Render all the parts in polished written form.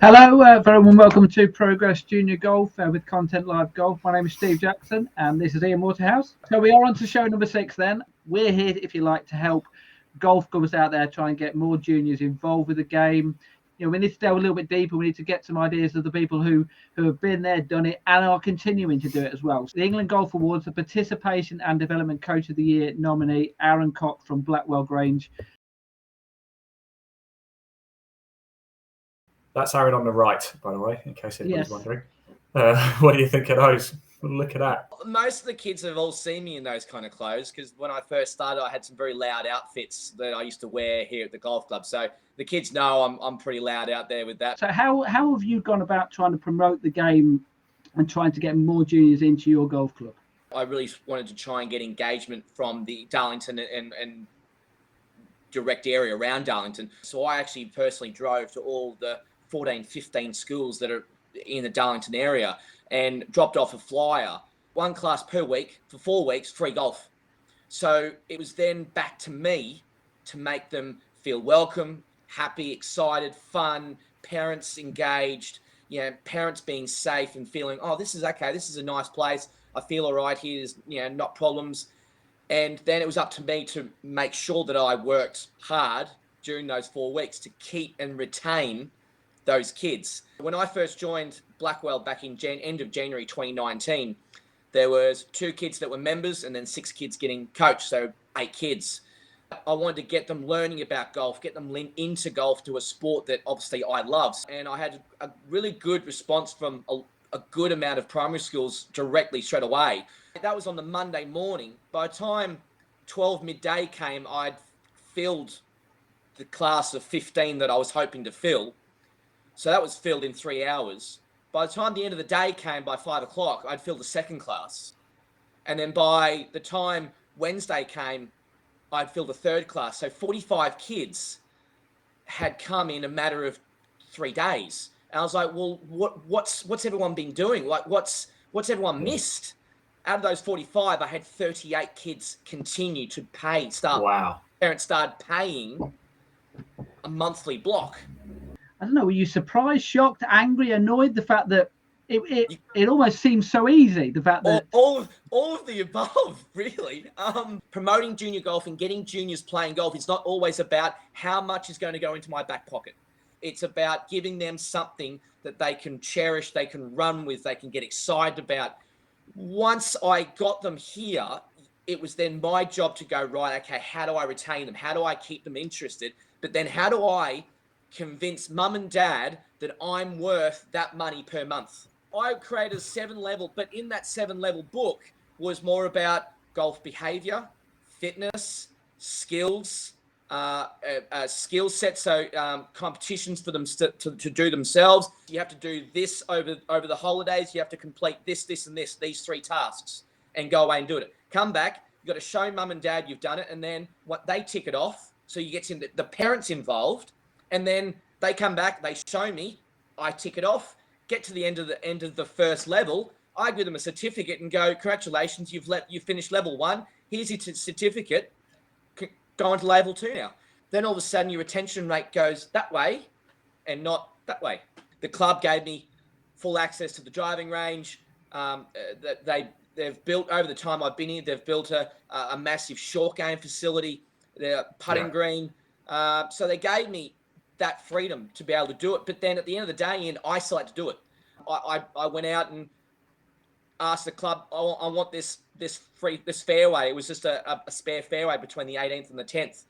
Hello, very warm welcome to Progress Junior Golf with Content Live Golf. My name is Steve Jackson and this is Ian Waterhouse. So we are on to show number 6 then. We're here, if you like, to help golf clubs out there try and get more juniors involved with the game. You know, we need to delve a little bit deeper. We need to get some ideas of the people who have been there, done it, and are continuing to do it as well. So the England Golf Awards, the Participation and Development Coach of the Year nominee, Aaron Cox from Blackwell Grange. That's Aaron on the right, by the way, in case anybody's wondering. What do you think of those? Look at that. Most of the kids have all seen me in those kind of clothes because when I first started, I had some very loud outfits that I used to wear here at the golf club. So the kids know I'm pretty loud out there with that. So how have you gone about trying to promote the game and trying to get more juniors into your golf club? I really wanted to try and get engagement from the Darlington and direct area around Darlington. So I actually personally drove to all the 14, 15 schools that are in the Darlington area and dropped off a flyer, 1 class per week for 4 weeks, free golf. So it was then back to me to make them feel welcome, happy, excited, fun, parents engaged, parents being safe and feeling, oh, this is okay, this is a nice place, I feel all right here, there's not problems. And then it was up to me to make sure that I worked hard during those 4 weeks to keep and retain those kids. When I first joined Blackwell back in end of January 2019, there was 2 kids that were members and then 6 kids getting coached, so 8 kids. I wanted to get them learning about golf, get them into golf, to a sport that obviously I love. And I had a really good response from a good amount of primary schools directly straight away. That was on the Monday morning. By the time 12 midday came, I'd filled the class of 15 that I was hoping to fill. So that was filled in 3 hours. By the time the end of the day came, by 5 o'clock, I'd filled the second class. And then by the time Wednesday came, I'd filled the third class. So 45 kids had come in a matter of 3 days. And I was like, well, what's everyone been doing? Like, what's everyone missed? Out of those 45, I had 38 kids continue to pay. Parents started paying a monthly block. I don't know, were you surprised, shocked, angry, annoyed? The fact that it almost seems so easy. The fact that all of the above, really. Promoting junior golf and getting juniors playing golf is not always about how much is going to go into my back pocket. It's about giving them something that they can cherish, they can run with, they can get excited about. Once I got them here, it was then my job to go, right, okay, how do I retain them? How do I keep them interested? But then how do I convince mum and dad that I'm worth that money per month? I created a 7-level, but in that 7-level book was more about golf behavior, fitness, skills, skill sets, so competitions for them to do themselves. You have to do this over the holidays. You have to complete this, and this, these 3 tasks, and go away and do it. Come back, you've got to show mum and dad you've done it, and then what they tick it off. So you get the parents involved, and then they come back, they show me, I tick it off, get to the end of the first level, I give them a certificate and go, congratulations, you've finished level 1, here's your certificate, go on to level 2 now. Then all of a sudden your retention rate goes that way and not that way. The club gave me full access to the driving range. They've built, over the time I've been here, they've built a massive short game facility, their putting green. So they gave me that freedom to be able to do it. But then at the end of the day, Ian, I still had to do it. I went out and asked the club, I want this fairway. It was just a spare fairway between the 18th and the 10th,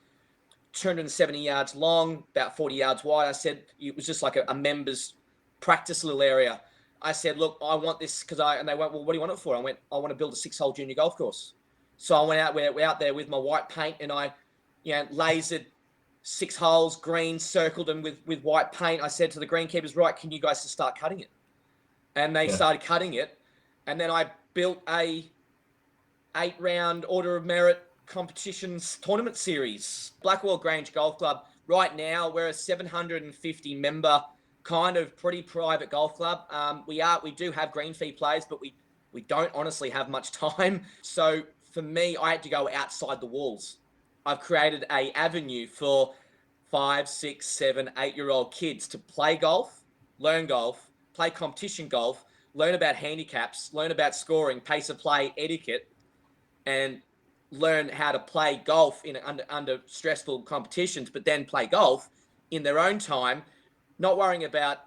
270 yards long, about 40 yards wide. I said, it was just like a members practice little area. I said, look, I want this and they went, well, what do you want it for? I went, I want to build a 6-hole junior golf course. So I went out, we're out there with my white paint, and I, lasered 6 holes, green, circled them with white paint. I said to the greenkeepers, right, can you guys just start cutting it? And they started cutting it. And then I built a 8-round order of merit competitions tournament series. Blackwell Grange Golf Club, right now, we're a 750 member, kind of pretty private golf club. We do have green fee players, but we don't honestly have much time. So for me, I had to go outside the walls. I've created an avenue for 5, 6, 7, 8-year-old kids to play golf, learn golf, play competition golf, learn about handicaps, learn about scoring, pace of play, etiquette, and learn how to play golf in under stressful competitions, but then play golf in their own time, not worrying about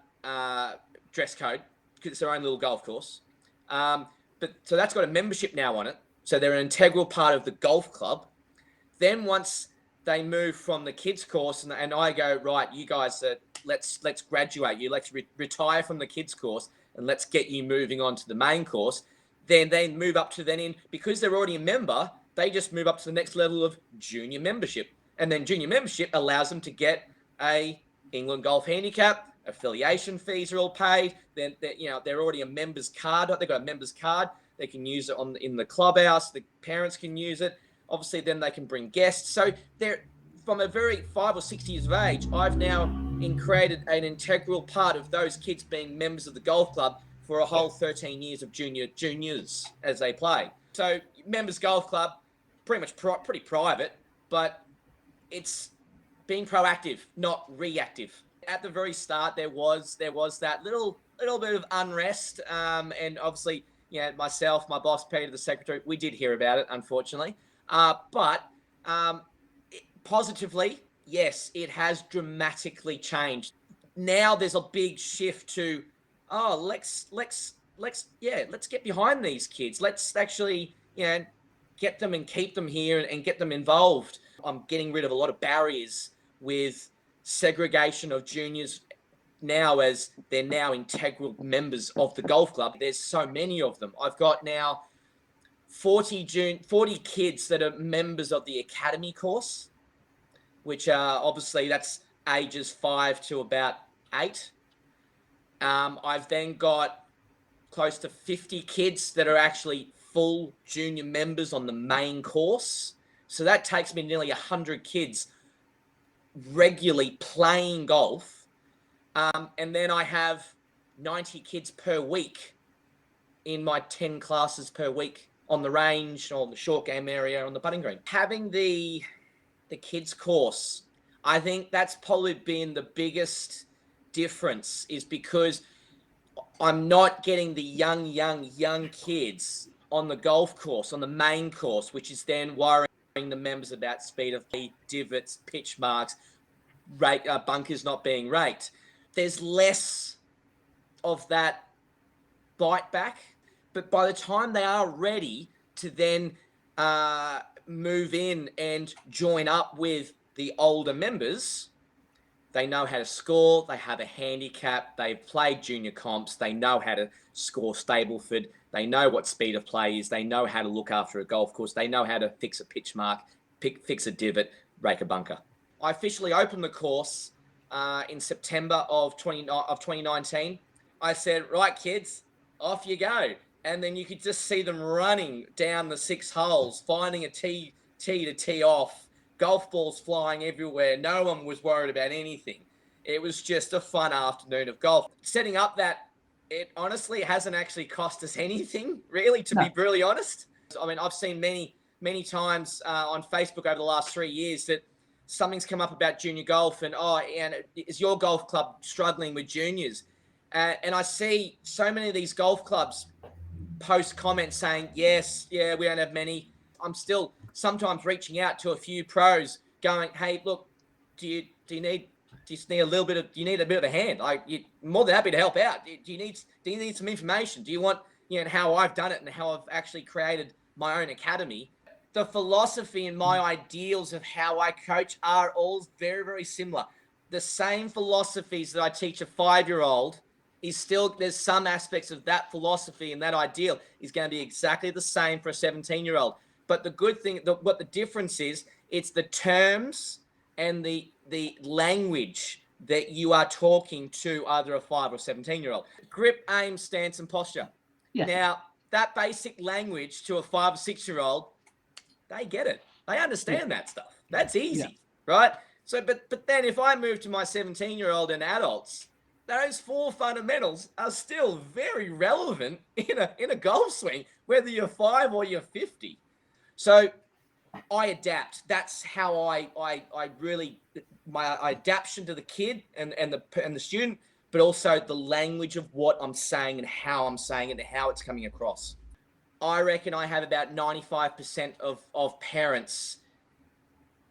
dress code because it's their own little golf course. But so that's got a membership now on it. So they're an integral part of the golf club. Then once they move from the kids course and I go, right, you guys, let's graduate you, let's retire from the kids course and let's get you moving on to the main course. Then they move up to because they're already a member, they just move up to the next level of junior membership. And then junior membership allows them to get a England Golf Handicap, affiliation fees are all paid. Then they're already a member's card. They've got a member's card. They can use it in the clubhouse. The parents can use it. Obviously, then they can bring guests. So they're from a very 5 or 6 years of age. I've now created an integral part of those kids being members of the golf club for a whole 13 years of juniors as they play. So members golf club, pretty much pretty private, but it's being proactive, not reactive. At the very start, there was that little bit of unrest, and obviously, myself, my boss, Peter, the secretary, we did hear about it, unfortunately. But positively, yes, it has dramatically changed. Now there's a big shift to, let's get behind these kids. Let's actually, get them and keep them here and get them involved. I'm getting rid of a lot of barriers with segregation of juniors now, as they're now integral members of the golf club. There's so many of them. I've got now 40 kids that are members of the academy course, which are obviously that's ages 5 to about 8. I've then got close to 50 kids that are actually full junior members on the main course. So that takes me nearly 100 kids regularly playing golf. And then I have 90 kids per week in my 10 classes per week on the range, on the short game area, on the putting green. Having the kids course, I think that's probably been the biggest difference, is because I'm not getting the young kids on the golf course, on the main course, which is then worrying the members about speed of play, divots, pitch marks, bunkers not being raked. There's less of that bite back, but by the time they are ready to then move in and join up with the older members, they know how to score, they have a handicap, they've played junior comps, they know how to score Stableford, they know what speed of play is, they know how to look after a golf course, they know how to fix a pitch mark, fix a divot, rake a bunker. I officially opened the course in September of 2019. I said, right, kids, off you go. And then you could just see them running down the 6 holes, finding a tee to tee off, golf balls flying everywhere. No one was worried about anything. It was just a fun afternoon of golf. Setting up that, it honestly hasn't actually cost us anything, really, to be brutally honest. I mean, I've seen many times on Facebook over the last 3 years that something's come up about junior golf and is your golf club struggling with juniors? And I see so many of these golf clubs post comments saying, we don't have many. I'm still sometimes reaching out to a few pros going, hey, look, do you need a bit of a hand? You're more than happy to help out. Do you need some information? Do you want, how I've done it and how I've actually created my own academy? The philosophy and my ideals of how I coach are all very, very similar. The same philosophies that I teach a 5-year-old is still, there's some aspects of that philosophy and that ideal is going to be exactly the same for a 17-year-old. But the good thing, what the difference is, it's the terms and the language that you are talking to either a 5 or 17-year-old. Grip, aim, stance, and posture. Yeah. Now, that basic language to a 5 or 6-year-old, they get it. They understand that stuff. That's easy, right? So, but then if I move to my 17-year-old and adults, those 4 fundamentals are still very relevant in a golf swing, whether you're 5 or you're 50. So I adapt. That's how I really, my adaptation to the kid and the student, but also the language of what I'm saying and how I'm saying it and how it's coming across. I reckon I have about 95% of parents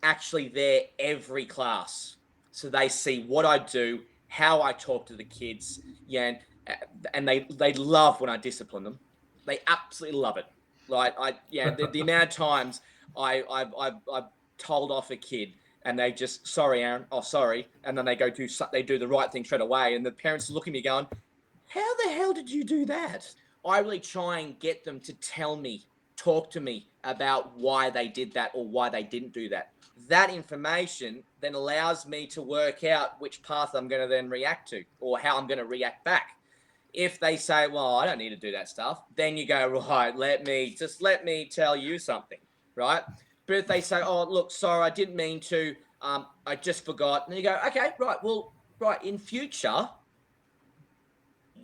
actually there every class. So they see what I do, how I talk to the kids, yeah, and they love when I discipline them. They absolutely love it. Like the amount of times I've told off a kid and they just, sorry, Aaron, oh sorry, and then they do the right thing straight away, and the parents look at me going, how the hell did you do that? I really try and get them to tell me, talk to me about why they did that or why they didn't do that. That information then allows me to work out which path I'm going to then react to or how I'm going to react back. If they say, well, I don't need to do that stuff, then you go, right, let me tell you something, right? But if they say, oh, look, sorry, I didn't mean to, I just forgot. And you go, okay, right, well, right, in future,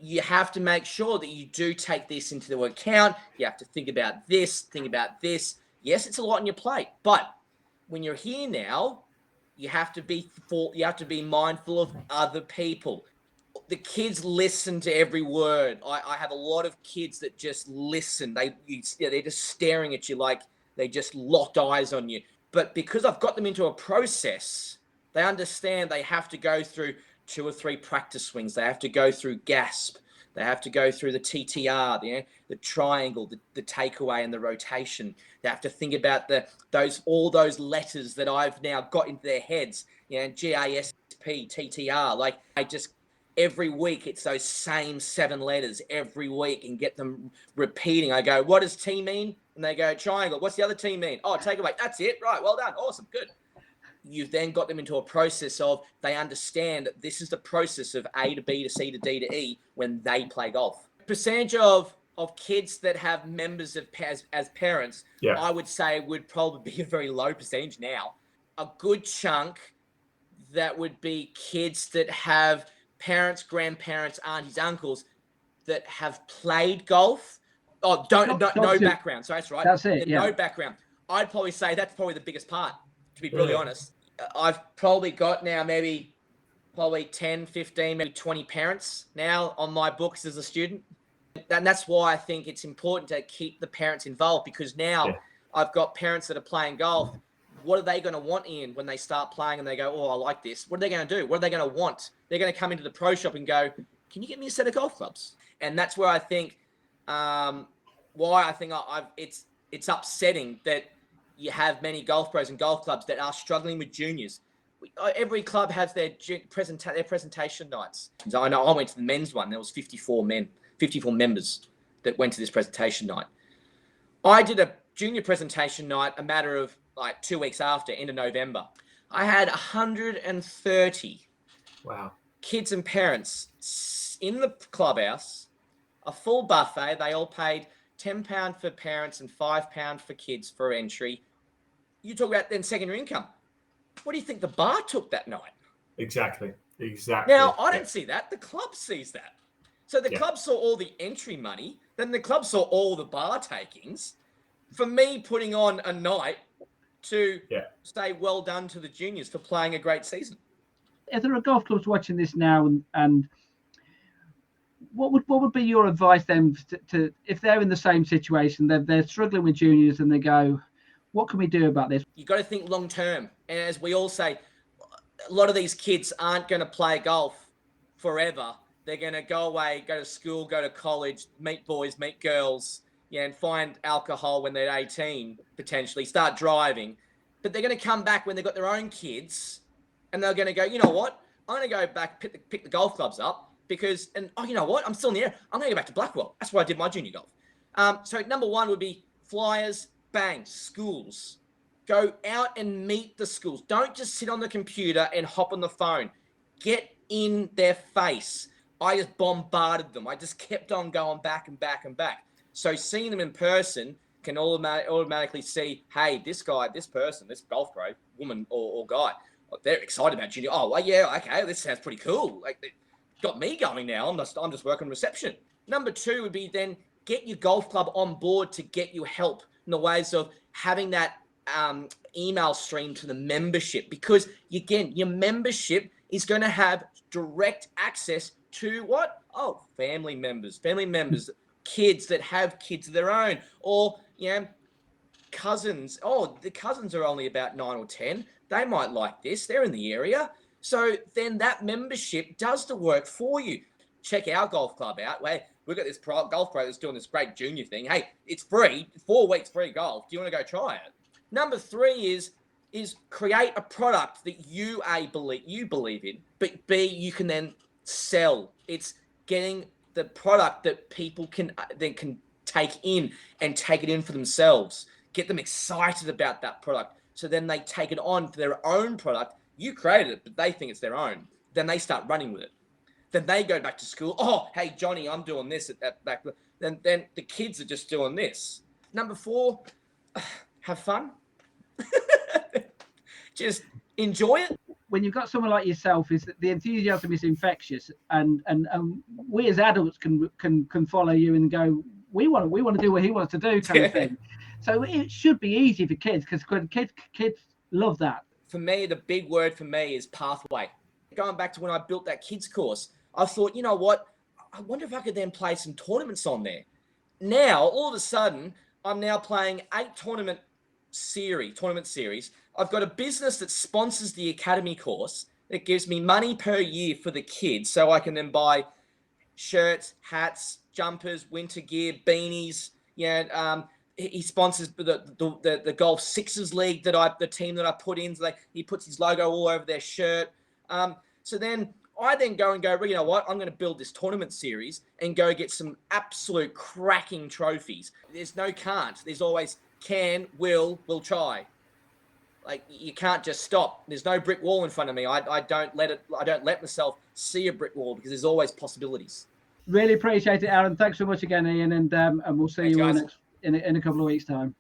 you have to make sure that you do take this into account. You have to think about this, Yes, it's a lot on your plate, but when you're here now, you have to be mindful of other people. The kids listen to every word. I have a lot of kids that just listen. They're just staring at you like they just locked eyes on you. But because I've got them into a process, they understand they have to go through 2 or 3 practice swings. They have to go through gasp. They have to go through the TTR, the triangle, the takeaway, and the rotation. They have to think about all those letters that I've now got into their heads. GASP, TTR. Like every week it's those same 7 letters every week, and get them repeating. I go, what does T mean? And they go, triangle. What's the other T mean? Oh, takeaway. That's it. Right. Well done. Awesome. Good. You've then got them into a process of, they understand that this is the process of A to B to C to D to E when they play golf. Percentage of kids that have members as parents, I would say would probably be a very low percentage now. A good chunk that would be kids that have parents, grandparents, aunties, uncles that have played golf. Oh, no background. So that's right. That's it. Yeah. No background. I'd probably say that's probably the biggest part, to be brutally honest. I've probably got now probably 10, 15, maybe 20 parents now on my books as a student. And that's why I think it's important to keep the parents involved, because now I've got parents that are playing golf. What are they going to want in when they start playing and they go, oh, I like this? What are they going to do? What are they going to want? They're going to come into the pro shop and go, can you get me a set of golf clubs? And that's where I think it's upsetting that you have many golf pros and golf clubs that are struggling with juniors. Every club has their presentation nights. So I know I went to the men's one. There was 54 members that went to this presentation night. I did a junior presentation night a matter of like 2 weeks after, end of November. I had 130 kids and parents in the clubhouse, a full buffet. They all paid £10 for parents and £5 for kids for entry. You talk about then secondary income. What do you think the bar took that night? Exactly. Now, I don't see that. The club sees that. So the club saw all the entry money. Then the club saw all the bar takings. For me, putting on a night to say well done to the juniors for playing a great season. If there are golf clubs watching this now, and what would be your advice then to if they're in the same situation, they're struggling with juniors and they go, what can we do about this? You've got to think long term. And as we all say, a lot of these kids aren't going to play golf forever. They're going to go away, go to school, go to college, meet boys, meet girls, and find alcohol when they're 18, potentially, start driving. But they're going to come back when they've got their own kids, and they're going to go, you know what? I'm going to go back, pick the golf clubs up, because, you know what? I'm still in the air. I'm going to go back to Blackwell. That's where I did my junior golf. So number one would be flyers, bang, schools. Go out and meet the schools. Don't just sit on the computer and hop on the phone. Get in their face. I just bombarded them. I just kept on going back and back and back. So seeing them in person can automatically see, hey, this guy, this person, this golf pro, woman or guy, they're excited about junior. Oh, well, yeah, okay, this sounds pretty cool. Like, it got me going now. I'm just working reception. Number two would be then get your golf club on board to get you help in the ways of having that email stream to the membership, because again, your membership is going to have direct access to what? Oh, family members, kids that have kids of their own, or, cousins. Oh, the cousins are only about 9 or 10. They might like this. They're in the area. So then that membership does the work for you. Check our golf club out. We've got this golf pro that's doing this great junior thing. Hey, it's free. 4 weeks free golf. Do you want to go try it? Number 3 is create a product that you believe in, but B, you can then sell. It's getting the product that people can take in and take it in for themselves. Get them excited about that product. So then they take it on for their own product. You created it, but they think it's their own. Then they start running with it. Then they go back to school. Oh, hey, Johnny, I'm doing this at that back. Then the kids are just doing this. Number 4, have fun. Just enjoy it. When you've got someone like yourself, is that the enthusiasm is infectious, and we as adults can follow you and go, we want to do what he wants to do, kind of thing. So it should be easy for kids, because kids love that. For me, the big word for me is pathway. Going back to when I built that kids course, I thought, you know what? I wonder if I could then play some tournaments on there. Now, all of a sudden, I'm now playing 8 tournament series. I've got a business that sponsors the academy course that gives me money per year for the kids, so I can then buy shirts, hats, jumpers, winter gear, beanies. He sponsors the Golf Sixers League the team that I put in. So he puts his logo all over their shirt. So then I go, well, you know what? I'm going to build this tournament series and go get some absolute cracking trophies. There's no can't. There's always can, will try. Like, you can't just stop. There's no brick wall in front of me. I don't let myself see a brick wall, because there's always possibilities. Really appreciate it, Aaron. Thanks so much again, Ian, and we'll see you all in a couple of weeks' time.